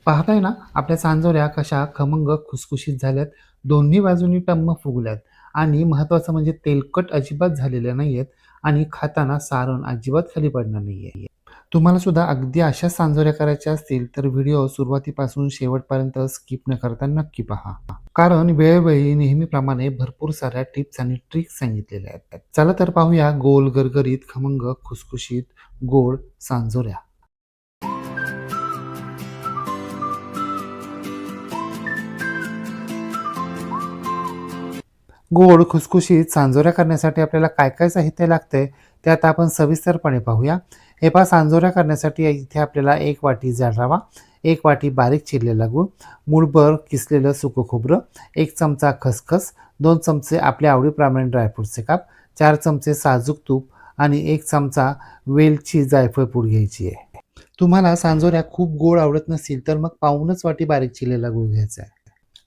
पाहताय ना, आपल्या सांजोऱ्या कशा खमंग खुसखुशीत झाल्यात, दोन्ही बाजूनी टम्म फुगल्यात आणि महत्त्वाचं म्हणजे तेलकट अजिबात झालेल्या नाहीयेत आणि खाताना सारण अजिबात खाली पडणार नाहीये. तुम्हाला सुद्धा अगदी अशाच सांजोऱ्या करायच्या असतील तर व्हिडिओ सुरुवातीपासून शेवटपर्यंत स्किप न करता नक्की पहा. कारण वेळोवेळी नेहमीप्रमाणे भरपूर साऱ्या टिप्स आणि ट्रिक्स सांगितलेल्या आहेत. चला तर पाहूया गोल गरगरीत खमंग खुसखुशीत गोड सांजोऱ्या. गोड खुसखुशीत सांजोऱ्या करण्यासाठी आपल्याला काय काय साहित्य लागतंय ते आता आपण सविस्तरपणे पाहूया. हे पहा, सांजोऱ्या करण्यासाठी इथे आपल्याला 1 वाटी जाड रवा, 1 वाटी बारीक चिरलेला गूळ, मूठभर किसलेलं सुकं खोबरं, 1 चमचा खसखस, 2 चमचे आपल्या आवडीप्रमाणे ड्रायफ्रूटचे काप, 4 चमचे साजूक तूप आणि 1 चमचा वेलची जायफळ पूड घ्यायची आहे. तुम्हाला सांजोऱ्या खूप गोड आवडत नसतील तर मग पाऊणच वाटी बारीक चिरलेला गूळ घ्यायचा आहे.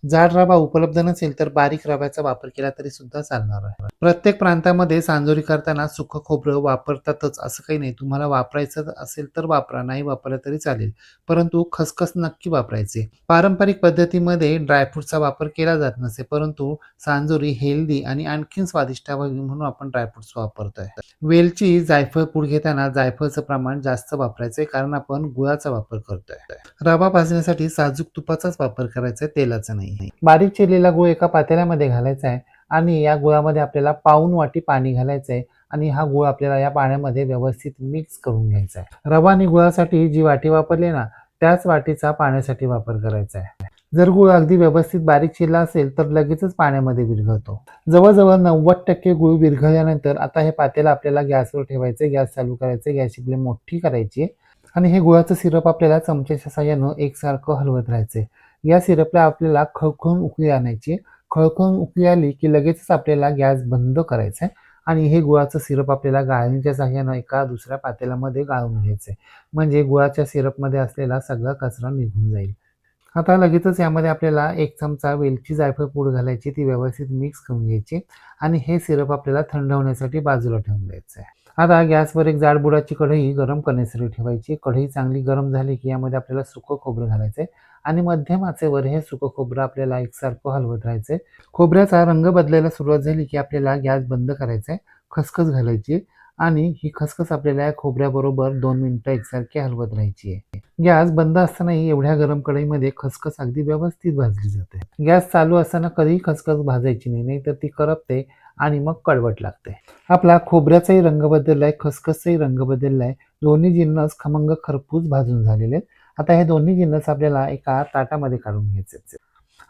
जाड रवा उपलब्ध नसेल तर बारीक रव्याचा वापर केला तरी सुद्धा चालणार आहे. प्रत्येक प्रांतामध्ये सांजोरी करताना सुकं खोबरं वापरतातच असं काही नाही. तुम्हाला वापरायचं असेल तर वापरा, नाही वापरलं तरी चालेल. परंतु खसखस नक्की वापरायचे. पारंपरिक पद्धतीमध्ये ड्रायफ्रूटचा वापर केला जात नसे, परंतु सांजोरी हेल्दी आणि आणखीन स्वादिष्ट व्हावी म्हणून आपण ड्रायफ्रुट्स वापरतोय. वेलची, जायफळ पूड घेताना जायफळचं प्रमाण जास्त वापरायचंय कारण आपण गुळाचा वापर करतोय. रवा भाजण्यासाठी साजूक तुपाचाच वापर करायचा आहे, तेलाचा नाही. बारीक चिरलेला गूळ एका पातेल्यामध्ये घालायचा आहे आणि या गुळामध्ये आपल्याला पाऊण वाटी पाणी घालायचं आहे आणि हा गूळ आपल्याला या पाण्यामध्ये व्यवस्थित मिक्स करून घ्यायचा आहे. रवा आणि गुळासाठी जी वाटी वापरली ना, त्याच वाटीचा पाण्यासाठी वापर करायचा आहे. जर गूळ अगदी व्यवस्थित बारीक चिरला असेल तर लगेचच पाण्यामध्ये विरघळतो. जवळजवळ 90% गूळ विरघळल्यानंतर आता हे पातेलं आपल्याला गॅसवर ठेवायचं, गॅस चालू करायचे, गॅसची फ्लेम मोठी करायची आणि हे गुळाचं सिरप आपल्याला चमच्याच्या साहाय्यानं एकसारखं हलवत राहायचे. या सिरपला आपल्याला खळखळून उकळी आणायची. खळखळून उकळी आली की लगेचच आपल्याला गॅस बंद करायचा आहे आणि हे गुळाचं सिरप आपल्याला गाळणीच्या साहाय्यानं एका दुसऱ्या पातेल्यामध्ये गाळून घ्यायचं आहे. म्हणजे गुळाच्या सिरपमध्ये असलेला सगळा कचरा निघून जाईल. आता लगेचच यामध्ये आपल्याला 1 चमचा वेलची जायफळ पूड घालायची, ती व्यवस्थित मिक्स करून घ्यायची आणि हे सिरप आपल्याला थंड होण्यासाठी बाजूला ठेवून द्यायचं आहे. आता गॅसवर एक जाड बुडाची कढई गरम करण्यासाठी ठेवायची. कढई चांगली गरम झाली की यामध्ये आपल्याला सुकं खोबरं घालायचं आहे आणि मध्यम आचेवर हे सुकं खोबरं आपल्याला एकसारखं हलवत राहायचं आहे. खोबऱ्याचा रंग बदलायला सुरुवात झाली की आपल्याला गॅस बंद करायचा आहे. खसखस घालायची आणि ही खसखस आपल्याला या खोबऱ्याबरोबर 2 मिनिटं एकसारखी हलवत राहायची आहे. गॅस बंद असतानाही एवढ्या गरम कढईमध्ये खसखस अगदी व्यवस्थित भाजली जाते. गॅस चालू असताना कधीही खसखस भाजायची नाही, नाहीतर ती करपते आणि मग कडवट लागते. आपला खोबऱ्याचाही रंग बदललाय, खसखसचाही रंग बदललाय. दोन्ही जिन्नस खमंग खरपूस भाजून झालेले आहेत. आता हे दोन्ही जिन्नस आपल्याला एका ताटामध्ये काढून घ्यायचे.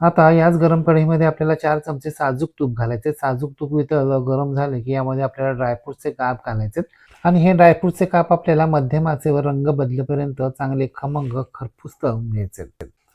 आता याच गरम कढईमध्ये आपल्याला 4 चमचे साजूक तूप घालायचे. साजूक तूप वितळलं, गरम झाले की यामध्ये आपल्याला ड्रायफ्रूटचे काप घालायचे आणि हे ड्रायफ्रूटचे काप आपल्याला मध्यम आचेवर रंग बदलेपर्यंत चांगले खमंग खरपूस तळून घ्यायचे.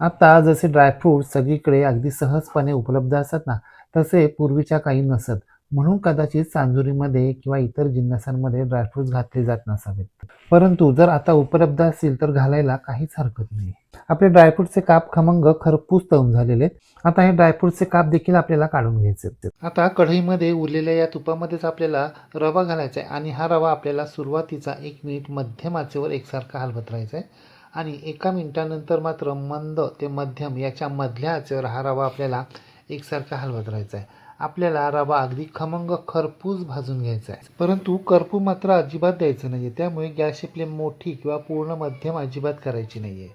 आता जसे ड्रायफ्रूट सगळीकडे अगदी सहजपणे उपलब्ध असतात ना, तसे पूर्वीच्या काही नसत. म्हणून कदाचित सांजुरीमध्ये किंवा इतर जिन्नसांमध्ये ड्रायफ्रुट्स घातले जात नसावेत. परंतु जर आता उपलब्ध असतील तर घालायला काहीच हरकत नाही. आपले ड्रायफ्रुटचे काप खमंग खरपूस तळून झालेले आहेत. आता हे ड्रायफ्रुटचे काप देखील आपल्याला काढून घ्यायचे आहेत. आता कढईमध्ये उरलेल्या या तुपामध्येच आपल्याला रवा घालायचा आहे आणि हा रवा आपल्याला सुरुवातीचा 1 मिनिट मध्यम आचेवर एकसारखा हलवत राहायचा आहे आणि 1 मिनिटानंतर मात्र मंद ते मध्यम याच्या मधल्या आचेवर हा रवा आपल्याला एकसारखा हलवत राहायचा आहे. आपल्याला रवा अगदी खमंग खरपूस भाजून घ्यायचा आहे, परंतु करपू मात्र अजिबात द्यायचं नाहीये. त्यामुळे गॅसची फ्लेम मोठी किंवा पूर्ण मध्यम अजिबात करायची नाहीये.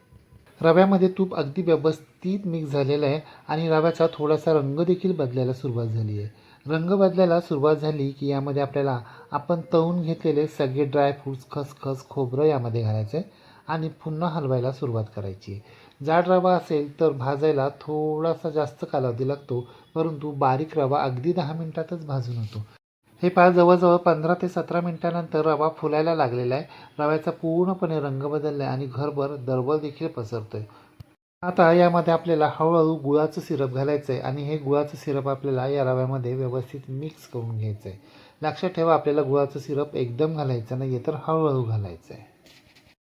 रव्यामध्ये तूप अगदी व्यवस्थित मिक्स झालेलं आहे आणि रव्याचा थोडासा रंग देखील बदलायला सुरुवात झाली आहे. रंग बदलायला सुरुवात झाली की यामध्ये आपल्याला आपण तळून घेतलेले सगळे ड्रायफ्रूट्स, खसखस, खोबरं यामध्ये घालायचं आहे आणि पुन्हा हलवायला सुरुवात करायची आहे. जाड रवा असेल तर भाजायला थोडासा जास्त कालावधी लागतो, परंतु बारीक रवा अगदी 10 मिनिटातच भाजून होतो. हे पहा, जवळजवळ 15 ते 17 मिनिटानंतर रवा फुलायला लागलेला आहे. रव्याचा पूर्णपणे रंग बदलला आहे आणि घरभर दरवळ देखील पसरतोय. आता यामध्ये आपल्याला हळूहळू गुळाचं सिरप घालायचं आहे आणि हे गुळाचं सिरप आपल्याला या रव्यामध्ये व्यवस्थित मिक्स करून घ्यायचं आहे. लक्षात ठेवा, आपल्याला गुळाचं सिरप एकदम घालायचं नाही आहे, तर हळूहळू घालायचं आहे.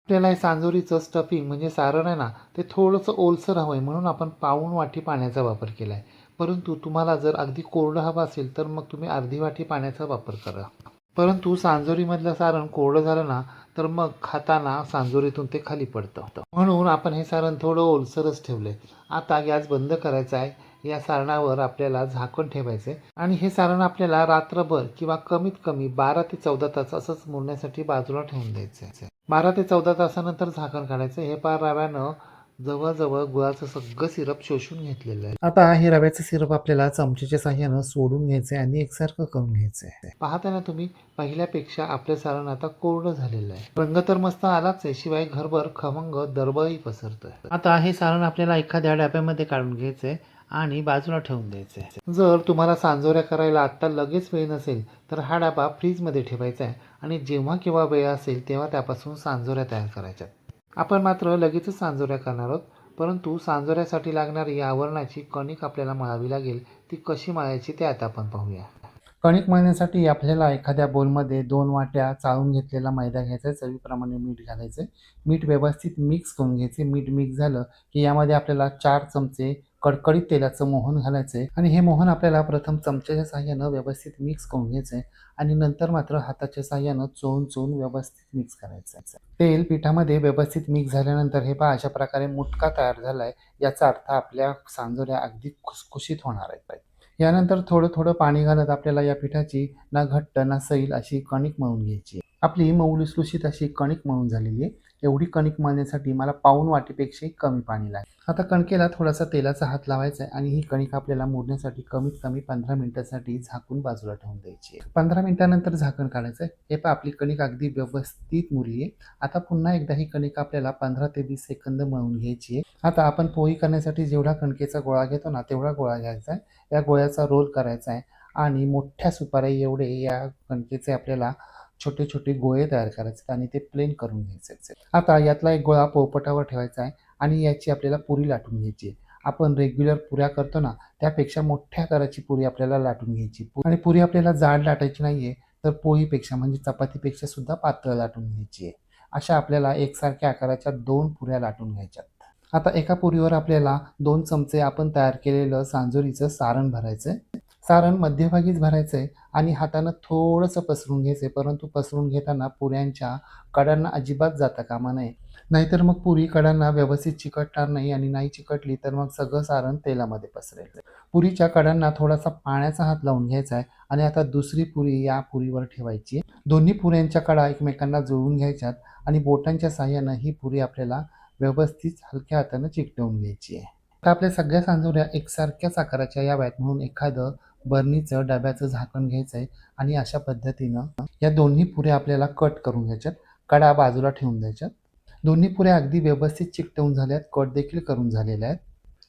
आपल्याला हे सांजोरीचं स्टफिंग म्हणजे सारण आहे ना, ते थोडंसं ओलसर हवं आहे म्हणून आपण पाऊण वाटी पाण्याचा वापर केला आहे. परंतु तुम्हाला जर अगदी कोरडं हवं असेल तर मग तुम्ही अर्धी वाटी पाण्याचा वापर करा. परंतु सांजोरीमधलं सारण कोरडं झालं ना तर मग खाताना सांजोरीतून ते खाली पडतं. म्हणून आपण हे सारण थोडं ओलसरच ठेवलंय. आता गॅस बंद करायचा आहे. या सारणावर आपल्याला झाकण ठेवायचे आणि हे सारण आपल्याला रात्रभर किंवा कमीत कमी 12 ते 14 तास असंच मुरण्यासाठी बाजूला ठेवून द्यायचं. 12 ते 14 तासानंतर झाकण काढायचं. हे पहा रव्यानं जवळजवळ गुळाचं सगळं सिरप शोषून घेतलेलं आहे. आता हे रव्याचं सिरप आपल्याला चमच्याच्या साह्यानं सोडून घ्यायचंय आणि एकसारखं करून घ्यायचंय. पाहता ना तुम्ही, पहिल्यापेक्षा आपलं सारण आता कोरडं झालेलं आहे. रंग तर मस्त आलाच आहे, शिवाय घरभर खमंग दरबळही पसरतोय. आता हे सारण आपल्याला एखाद्या डब्यामध्ये काढून घ्यायचंय आणि बाजूला ठेवून द्यायचंय. जर तुम्हाला सांजोऱ्या करायला आत्ता लगेच वेळ नसेल तर हा डबा फ्रीजमध्ये ठेवायचा आहे आणि जेव्हा केव्हा वेळ असेल तेव्हा त्यापासून सांजोऱ्या तयार करायच्या. आपण मात्र लगेचच सांजोऱ्या करणार आहोत, परंतु सांजोऱ्यासाठी लागणारी आवरणाची कणिक आपल्याला मळावी लागेल. ती कशी मळायची ते आता आपण पाहूया. कणिक मळण्यासाठी आपल्याला एखाद्या बोलमध्ये 2 वाट्या चाळून घेतलेला मैदा घ्यायचा आहे. चवीप्रमाणे मीठ घालायचं. मीठ व्यवस्थित मिक्स करून घ्यायचे. मीठ मिक्स झालं की यामध्ये आपल्याला 4 चमचे कडकडीत तेलाचं मोहन घालायचं आहे आणि हे मोहन आपल्याला प्रथम चमच्याच्या साहाय्यानं व्यवस्थित मिक्स करून घ्यायचं आहे आणि नंतर मात्र हाताच्या साहाय्यानं चोळून व्यवस्थित मिक्स करायचं आहे. तेल पिठामध्ये व्यवस्थित मिक्स झाल्यानंतर हे पहा, अशा प्रकारे मुटका तयार झाला आहे. याचा अर्थ आपल्या सांजोऱ्या अगदी खुसखुशीत होणार आहेत. यानंतर थोडं पाणी घालत आपल्याला या पिठाची ना घट्ट ना सैल अशी कणिक मळून घ्यायची. आपली मऊ लुसलुशीत अशी कणिक मळून झालेली आहे. एवढी कणिक मळण्यासाठी मला पाऊण वाटीपेक्षाही कमी पाणी लागेल. आता कणकेला थोडासा तेलाचा हात लावायचा आहे आणि ही कणिक आपल्याला मोडण्यासाठी कमीत कमी 15 मिनिटांसाठी झाकून बाजूला ठेवून द्यायची. 15 मिनिटांनंतर झाकण काढायचं आहे. हे पहा, आपली कणिक अगदी व्यवस्थित मुरली आहे. आता पुन्हा एकदा ही कणिक आपल्याला 15 ते 20 सेकंद मळून घ्यायची आहे. आता आपण पोळी करण्यासाठी जेवढा कणकेचा गोळा घेतो ना तेवढा गोळा घ्यायचा आहे. या गोळ्याचा रोल करायचा आहे आणि मोठ्या सुपाऱ्या एवढे या कणकेचे आपल्याला छोटे छोटे गोळे तयार करायचे आणि ते प्लेन करून घ्यायचे. आता यातला एक गोळा पोळपाटावर ठेवायचा आहे आणि याची आपल्याला पुरी लाटून घ्यायची आहे. आपण रेग्युलर पुऱ्या करतो ना त्यापेक्षा मोठ्या आकाराची पुरी आपल्याला लाटून घ्यायची आणि पुरी आपल्याला जाड लाटायची नाहीये, तर पोळीपेक्षा म्हणजे चपातीपेक्षा सुद्धा पातळ लाटून घ्यायची आहे. अशा आपल्याला एकसारख्या आकाराच्या 2 पुऱ्या लाटून घ्यायच्यात. आता एका पुरीवर आपल्याला 2 चमचे आपण तयार केलेलं सांजोरीचं सारण भरायचंय. सारण मध्यभागीच भरायचंय आणि हातानं थोडंसं पसरून घ्यायचंय, परंतु पसरून घेताना पुऱ्यांच्या कडांना अजिबात जाता कामा नये. नाहीतर मग पुरी कडांना व्यवस्थित चिकटणार नाही आणि नाही चिकटली तर मग सगळं सारण तेलामध्ये पसरेल. पुरीच्या कडांना थोडासा पाण्याचा हात लावून घ्यायचा आहे आणि आता दुसरी पुरी या पुरीवर ठेवायची. दोन्ही पुऱ्यांच्या कडा एकमेकांना जुळवून घ्यायच्यात आणि बोटांच्या साहाय्यानं ही पुरी आपल्याला व्यवस्थित हलक्या हातानं चिकटवून घ्यायची आहे. आता आपल्या सगळ्या सांजोऱ्या एकसारख्याच आकाराच्या याव्यात म्हणून एखादं बर्नीचं डब्याचं झाकण घ्यायचं आहे आणि अशा पद्धतीनं या दोन्ही पुऱ्या आपल्याला कट करून घ्यायच्यात. कडा बाजूला ठेवून द्यायच्यात. दोन्ही पुऱ्या अगदी व्यवस्थित चिकटवून झाल्यात, कट देखील करून झालेल्या आहेत.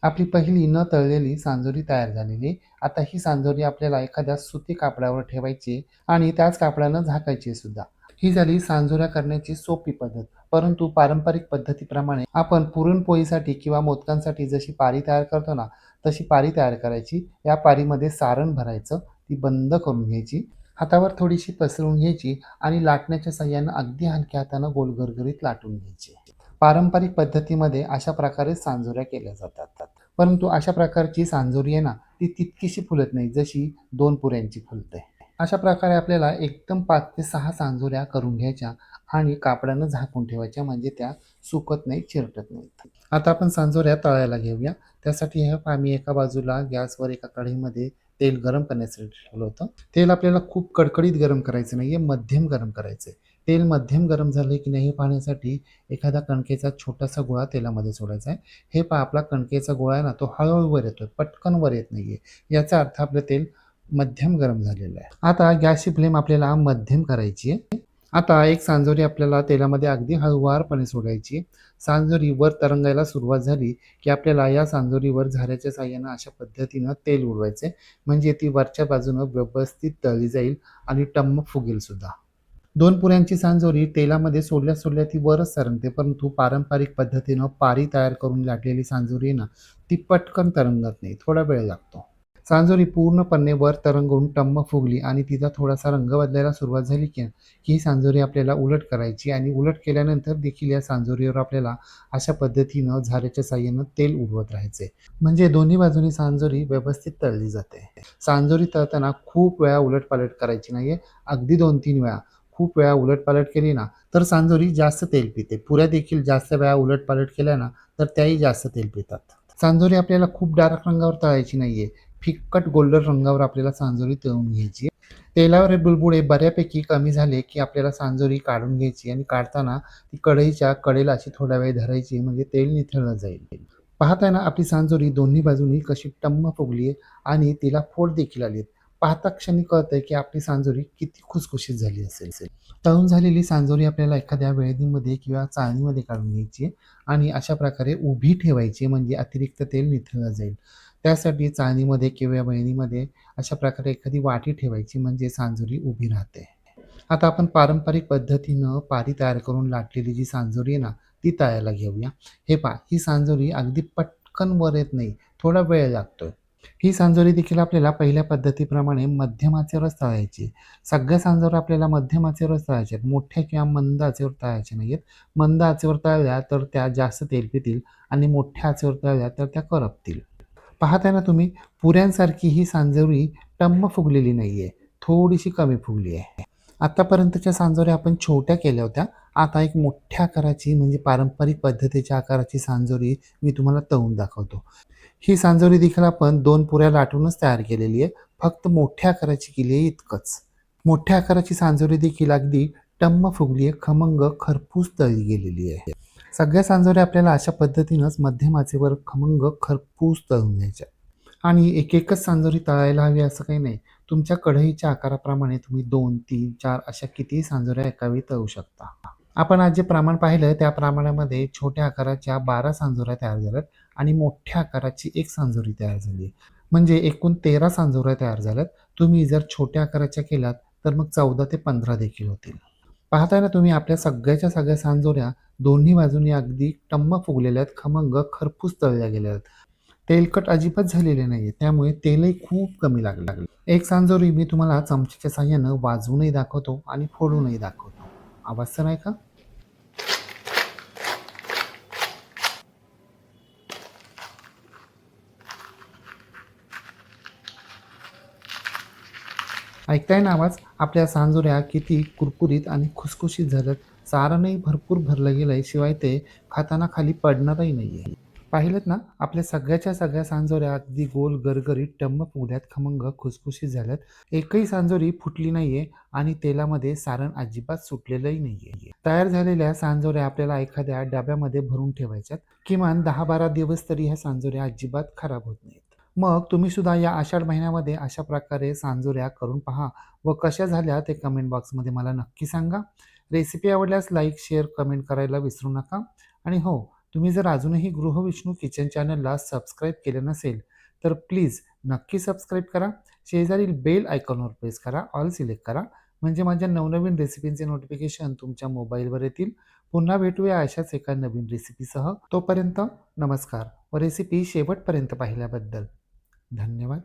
आपली पहिली न तळलेली सांजोरी तयार झालेली. आता ही सांजोरी आपल्याला एखाद्या सुती कापडावर ठेवायची आणि त्याच कापडानं झाकायची सुद्धा. ही झाली सांजोऱ्या करण्याची सोपी पद्धत. परंतु पारंपरिक पद्धतीप्रमाणे आपण पुरणपोळीसाठी किंवा मोदकांसाठी जशी पारी तयार करतो ना तशी पारी तयार करायची. या पारीमध्ये सारण भरायचं, ती बंद करून घ्यायची, हातावर थोडीशी पसरून घ्यायची आणि लाटण्याच्या साहाय्यानं अगदी हलक्या हातानं गोल गरगरीत लाटून घ्यायची. पारंपरिक पद्धतीमध्ये अशा प्रकारे सांजोऱ्या केल्या जातात. परंतु अशा प्रकारची सांजोरी आहे ना ती तितकीशी फुलत नाही जशी 2 पुऱ्यांची फुलते. अशा प्रकारे आपल्याला एकदम 5 ते 6 सांजोऱ्या करून घ्यायच्या आणि कापडानं झाकून ठेवायच्या, म्हणजे त्या सुकत नाही, चिरटत नाहीत. आता आपण सांजोऱ्या तळायला घेऊया. त्यासाठी हे आम्ही एका बाजूला गॅसवर एका कढईमध्ये तेल गरम करण्यासाठी ठेवलं होतं. तेल आपल्याला खूप कडकडीत गरम करायचं नाहीये, मध्यम गरम करायचं आहे. तेल मध्यम गरम झाले की नाही हे पाहण्यासाठी एखादा कणकेचा छोटासा गोळा तेलामध्ये सोडायचा आहे. हे पहा, आपला कणकेचा गोळा आहे ना तो हळूहळू वर येतोय, पटकन वर येत नाहीये. याचा अर्थ आपलं तेल मध्यम गरम झालेलं आहे. आता गॅसची फ्लेम आपल्याला मध्यम करायची आहे. आता एक सांजोरी आपल्याला तेलामध्ये अगदी हळूवारपणे सोडायची. सांजोरी वर तरंगायला सुरुवात झाली की आपल्याला या सांजोरीवर झाऱ्याच्या साहाय्यानं अशा पद्धतीनं तेल उडवायचे, म्हणजे ती वरच्या बाजूनं व्यवस्थित तळली जाईल आणि टम्म फुगेल सुद्धा. 2 पुऱ्यांची सांजोरी तेलामध्ये सोडल्या ती वरच तरंगते, परंतु पारंपरिक पद्धतीनं पारी तयार करून लाटलेली सांजोरी आहे ना ती पटकन तरंगत नाही, थोडा वेळ लागतो. सांजोरी पूर्णपणे वर तरंगून टम्म फुगली आणि तिचा थोडासा रंग बदलायला सुरुवात झाली की ही सांजोरी आपल्याला उलट करायची आणि उलट केल्यानंतर देखील या सांजोरीवर आपल्याला अशा पद्धतीनं झाऱ्याच्या साहाय्यानं तेल उडवत राहायचे, म्हणजे दोन्ही बाजूनी सांजोरी व्यवस्थित तळली जाते. सांजोरी तळताना खूप वेळा उलटपालट करायची नाहीये, अगदी 2-3 वेळा. खूप वेळा उलटपालट केली ना, तर सांजोरी जास्त तेल पिते. पुऱ्या देखील जास्त वेळा उलटपालट केल्या ना, तर त्याही जास्त तेल पितात. सांजोरी आपल्याला खूप डार्क रंगावर तळायची नाहीये. फिक्कट गोल्डन रंगावर आपल्याला सांजोरी तळून घ्यायची आहे. तेलावर हे बुडबुडे बऱ्यापैकी कमी झाले, की आपल्याला सांजोरी काढून घ्यायची आणि काढताना ती कढईच्या कडेला अशी थोडा वेळ धरायची म्हणजे तेल निथळलं जाईल. पाहताय ना आपली सांजोरी दोन्ही बाजूनी कशी टम्म फुगली आहे आणि तिला फोड देखील आली आहेत. पाहता क्षणी कळतंय की आपली सांजोरी किती खुसखुशीत झाली असेल. तळून झालेली सांजोरी आपल्याला एखाद्या वेळणीमध्ये किंवा चाळणीमध्ये काढून घ्यायची आहे आणि अशा प्रकारे उभी ठेवायची म्हणजे अतिरिक्त तेल निथळलं जाईल. त्यासाठी चाळणीमध्ये किंवा वळणीमध्ये अशा प्रकारे एखादी वाटी ठेवायची म्हणजे सांजोरी उभी राहते. आता आपण पारंपरिक पद्धतीनं पारी तयार करून लाटलेली जी सांजोरी आहे ना, ती तळायला घेऊया. हे पहा, ही सांजोरी अगदी पटकन वर येत नाही, थोडा वेळ लागतोय. ही सांजोरी देखील आपल्याला पहिल्या पद्धतीप्रमाणे मध्यम आचेवरच तळायची आहे. सगळ्या सांजोऱ्या आपल्याला मध्यम आचेवरच तळायच्या आहेत. मोठ्या किंवा मंद आचेवर तळायच्या नाहीयेत. मंद आचेवर तळल्या तर त्या जास्त तेल पितील आणि मोठ्या आचेवर तळल्या तर त्या करपतील. पाहताय ना तुम्ही, पुऱ्यांसारखी ही सांजोरी टम्म फुगलेली नाहीये, थोडीशी कमी फुगली आहे. आतापर्यंतच्या सांजोऱ्या आपण छोट्या केल्या होत्या. आता एक मोठ्या आकाराची म्हणजे पारंपरिक पद्धतीच्या आकाराची सांजोरी मी तुम्हाला तळून दाखवतो. ही सांजोरी देखील आपण 2 पुऱ्या लाटूनच तयार केलेली आहे. फक्त मोठ्या आकाराची केली आहे इतकंच. मोठ्या आकाराची सांजोरी देखील अगदी टम्म फुगली आहे, खमंग खरपूस तळली गेलेली आहे. सगळ्या सांजोऱ्या आपल्याला अशा पद्धतीनंच मध्यम आचेवर खमंग खरपूस तळून घ्यायच्या आणि एक-एकच सांजोरी तळायला हवी असं काही नाही. तुमच्या कढईच्या आकाराप्रमाणे तुम्ही 2, 3, 4 अशा कितीही सांजोऱ्या एका वेळी तळू शकता. आपण आज जे प्रमाण पाहिलं त्या प्रमाणामध्ये छोट्या आकाराच्या 12 सांजोऱ्या तयार झाल्यात आणि मोठ्या आकाराची 1 सांजोरी तयार झाली. म्हणजे एकूण 13 सांजोऱ्या तयार झाल्यात. तुम्ही जर छोट्या आकाराच्या केल्यात तर मग 14 ते 15 देखील होतील. पाहताय ना तुम्ही आपल्या सगळ्याच्या सगळ्या सांजोऱ्या दोन्ही बाजूंनी अगदी टम्म फुगलेल्या आहेत, खमंग खरपूस तळल्या गेल्या आहेत. तेलकट अजिबात झालेले नाहीये. त्यामुळे तेलही खूप कमी लागलं. एक सांजोरी मी तुम्हाला चमच्याच्या साहाय्यानं वाजवूनही दाखवतो आणि फोडूनही दाखवतो. आवाज तर ऐका. ऐकताय ना आवाज? आपल्या सांजोऱ्या किती कुरकुरीत आणि खुसखुशीत झाल्यात. सारणही भरपूर भरलं गेलंय, शिवाय ते खाताना खाली पडणारही नाहीये. पाहिलत ना, आपल्या सगळ्याच्या सगळ्या सांजोऱ्या अगदी गोल गरगरीत टम्म फुगल्यात, खमंग खुसखुशीत झाल्यात. एकही सांजोरी फुटली नाहीये आणि तेलामध्ये सारण अजिबात सुटलेलंही नाहीये. तयार झालेल्या सांजोऱ्या आपल्याला एखाद्या डब्यामध्ये भरून ठेवायच्यात. किमान 10-12 दिवस तरी ह्या सांजोऱ्या अजिबात खराब होत नाहीत. मग तुम्ही सुद्धा या आषाढ महिन्यामध्ये अशा प्रकारे सांजोऱ्या करून पहा व कशा झाल्या ते कमेंट बॉक्समध्ये मला नक्की सांगा. रेसिपी आवडल्यास लाईक, शेअर, कमेंट करायला विसरू नका. आणि हो, तुम्ही जर अजूनही गृहविष्णू किचन चॅनलला सबस्क्राईब केलं नसेल, तर प्लीज नक्की सबस्क्राईब करा. शेजारील बेल आयकॉनवर प्रेस करा, ऑल सिलेक्ट करा. म्हणजे माझ्या नवनवीन रेसिपींचे नोटिफिकेशन तुमच्या मोबाईलवर येतील. पुन्हा भेटूया अशाच एका नवीन रेसिपीसह. तोपर्यंत नमस्कार व रेसिपी शेवटपर्यंत पाहिल्याबद्दल धन्यवाद.